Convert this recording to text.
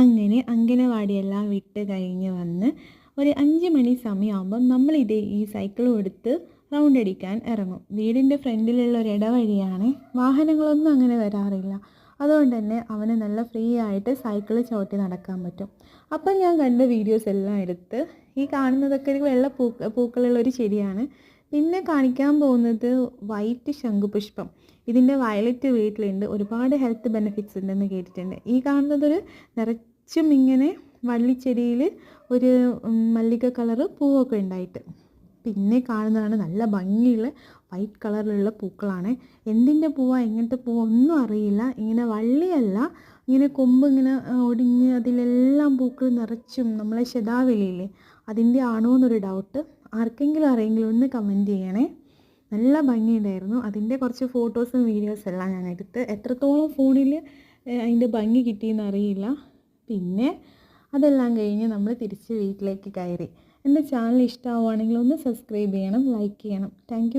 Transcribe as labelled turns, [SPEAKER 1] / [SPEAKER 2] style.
[SPEAKER 1] അങ്ങനെ അംഗനവാടിയെല്ലാം വിട്ട് കഴിഞ്ഞ് വന്ന് ഒരു 5 മണി സമയമാകുമ്പം നമ്മളിതേ ഈ സൈക്കിളും എടുത്ത് റൗണ്ട് അടിക്കാൻ ഇറങ്ങും. വീടിൻ്റെ ഫ്രണ്ടിലുള്ള ഒരു ഇടവഴിയാണ്, വാഹനങ്ങളൊന്നും അങ്ങനെ വരാറില്ല. അതുകൊണ്ട് തന്നെ അവന് നല്ല ഫ്രീ ആയിട്ട് സൈക്കിൾ ചവിട്ടി നടക്കാൻ പറ്റും. അപ്പം ഞാൻ കണ്ട വീഡിയോസ് എല്ലാം എടുത്ത് ഈ കാണുന്നതൊക്കെ ഒരു വെള്ള പൂക്കളുള്ളൊരു ചെടിയാണ്. പിന്നെ കാണിക്കാൻ പോകുന്നത് വൈറ്റ് ശംഖുപുഷ്പം. ഇതിൻ്റെ വയലറ്റ് വീട്ടിലുണ്ട്, ഒരുപാട് ഹെൽത്ത് ബെനിഫിറ്റ്സ് ഉണ്ടെന്ന് കേട്ടിട്ടുണ്ട്. ഈ കാണുന്നതൊരു നിറച്ചും ഇങ്ങനെ വള്ളിച്ചെടിയിൽ ഒരു മല്ലിക കളറ് പൂവൊക്കെ ഉണ്ടായിട്ട്. പിന്നെ കാണുന്നതാണ് നല്ല ഭംഗിയുള്ള വൈറ്റ് കളറിലുള്ള പൂക്കളാണ്. എന്തിൻ്റെ പൂവാണ്, എങ്ങനത്തെ പൂവ ഒന്നും അറിയില്ല. ഇങ്ങനെ വള്ളിയല്ല, ഇങ്ങനെ കൊമ്പ് ഇങ്ങനെ ഒടിഞ്ഞ് അതിലെല്ലാം പൂക്കൾ നിറച്ചും നമ്മളെ ശതാവലിയില്ലേ അതിൻ്റെ ആണോ എന്നൊരു ഡൗട്ട്. ആർക്കെങ്കിലും അറിയെങ്കിലും ഒന്ന് കമൻറ്റ് ചെയ്യണേ. നല്ല ഭംഗിയുണ്ടായിരുന്നു. അതിൻ്റെ കുറച്ച് ഫോട്ടോസും വീഡിയോസും എല്ലാം ഞാൻ എടുത്ത്. എത്രത്തോളം ഫോണിൽ അതിൻ്റെ ഭംഗി കിട്ടിയെന്ന് അറിയില്ല. പിന്നെ അതെല്ലാം കഴിഞ്ഞ് നമ്മൾ തിരിച്ച് വീട്ടിലേക്ക് കയറി. എൻ്റെ ചാനൽ ഇഷ്ടമാവുകയാണെങ്കിൽ ഒന്ന് സബ്സ്ക്രൈബ് ചെയ്യണം, ലൈക്ക് ചെയ്യണം. Thank you.